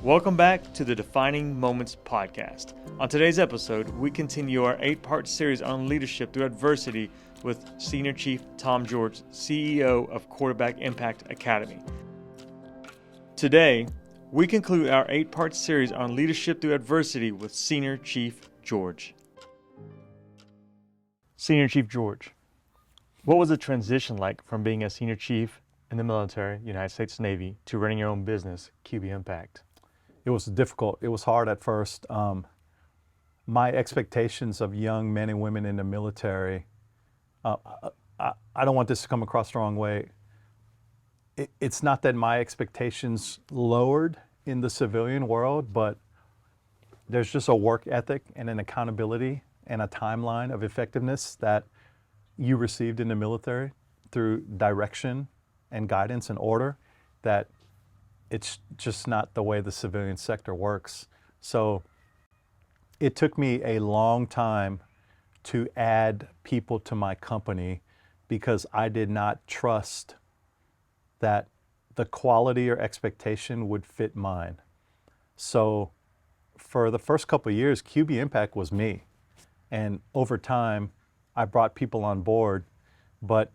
Welcome back to the Defining Moments podcast. On today's episode, we continue our 8-part series on leadership through adversity with Senior Chief Tom George, CEO of Quarterback Impact Academy. Today, we conclude our 8-part series on leadership through adversity with Senior Chief George. Senior Chief George, what was the transition like from being a senior chief in the military, United States Navy, to running your own business, QB Impact? It was difficult. It was hard at first. My expectations of young men and women in the military, I don't want this to come across the wrong way. It's not that my expectations lowered in the civilian world, but there's just a work ethic and an accountability and a timeline of effectiveness that you received in the military through direction and guidance and order that it's just not the way the civilian sector works. So it took me a long time to add people to my company because I did not trust that the quality or expectation would fit mine. So for the first couple of years, QB Impact was me. And over time, I brought people on board, but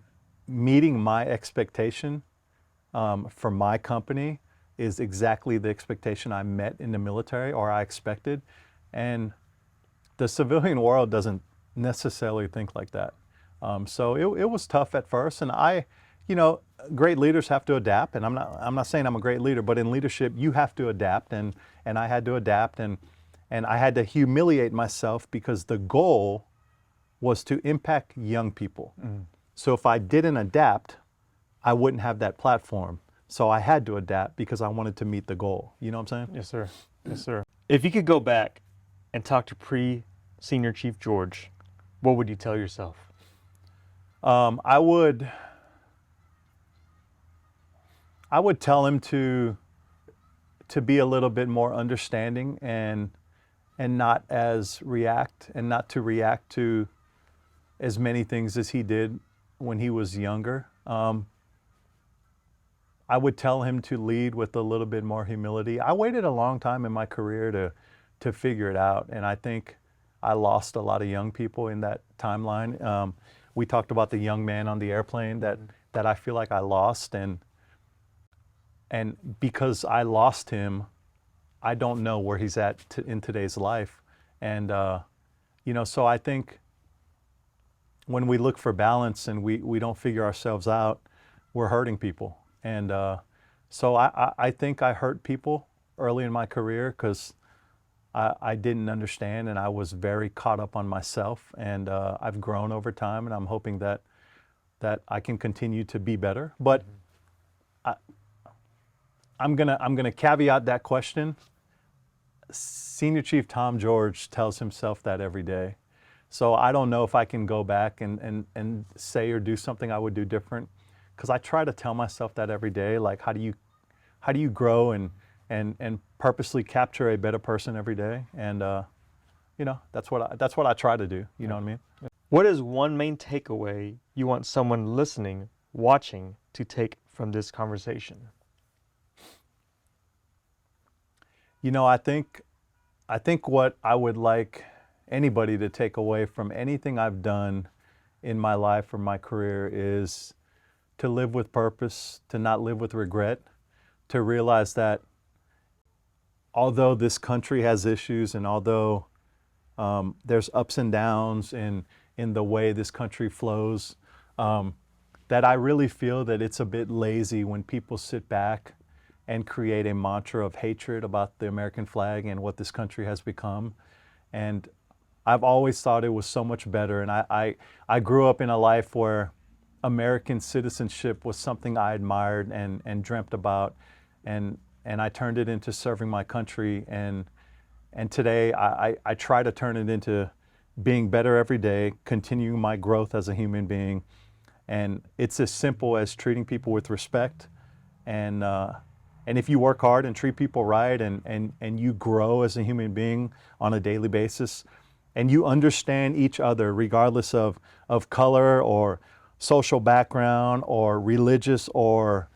meeting my expectation for my company is exactly the expectation I met in the military or I expected. And the civilian world doesn't necessarily think like that. So it was tough at first. And great leaders have to adapt. And I'm not saying I'm a great leader, but in leadership, you have to adapt. And I had to adapt and I had to humiliate myself because the goal was to impact young people. So if I didn't adapt, I wouldn't have that platform. So I had to adapt because I wanted to meet the goal. You know what I'm saying? Yes, sir. Yes, sir. If you could go back and talk to pre-Senior Chief George, what would you tell yourself? I would tell him to be a little bit more understanding and not to react to as many things as he did when he was younger. I would tell him to lead with a little bit more humility. I waited a long time in my career to figure it out, and I think I lost a lot of young people in that timeline. We talked about the young man on the airplane that I feel like I lost, and because I lost him, I don't know where he's at in today's life. And so I think when we look for balance and we don't figure ourselves out, we're hurting people. And so I think I hurt people early in my career because I didn't understand and I was very caught up on myself. And I've grown over time, and I'm hoping that I can continue to be better. But I'm gonna caveat that question. Senior Chief Tom George tells himself that every day. So I don't know if I can go back and say or do something I would do different. Because I try to tell myself that every day, like how do you grow and purposely capture a better person every day, and that's what I try to do. You know what I mean? What is one main takeaway you want someone listening, watching, to take from this conversation? I think what I would like anybody to take away from anything I've done in my life or my career is to live with purpose, to not live with regret, to realize that although this country has issues and although there's ups and downs in the way this country flows, that I really feel that it's a bit lazy when people sit back and create a mantra of hatred about the American flag and what this country has become. And I've always thought it was so much better. And I grew up in a life where American citizenship was something I admired and dreamt about, and I turned it into serving my country, and today I try to turn it into being better every day, continuing my growth as a human being, and it's as simple as treating people with respect, and if you work hard and treat people right, and you grow as a human being on a daily basis, and you understand each other regardless of color or social background or religious or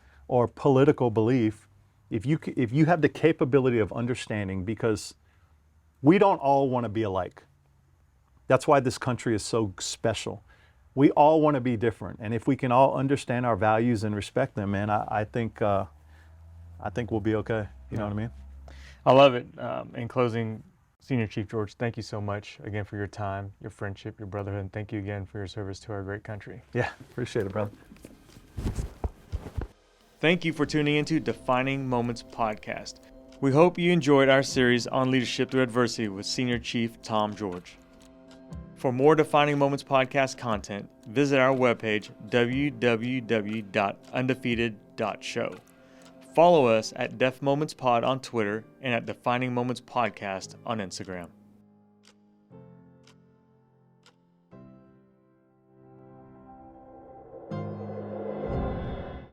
political belief, If you have the capability of understanding, because we don't all want to be alike. That's why this country is so special. We all want to be different, and if we can all understand our values and respect them, man, I think we'll be okay. You know what I mean? I love it. In closing, Senior Chief George, thank you so much again for your time, your friendship, your brotherhood, and thank you again for your service to our great country. Yeah, appreciate it, brother. Thank you for tuning into Defining Moments Podcast. We hope you enjoyed our series on leadership through adversity with Senior Chief Tom George. For more Defining Moments Podcast content, visit our webpage, www.undefeated.show. Follow us at Def Moments Pod on Twitter and at Defining Moments Podcast on Instagram.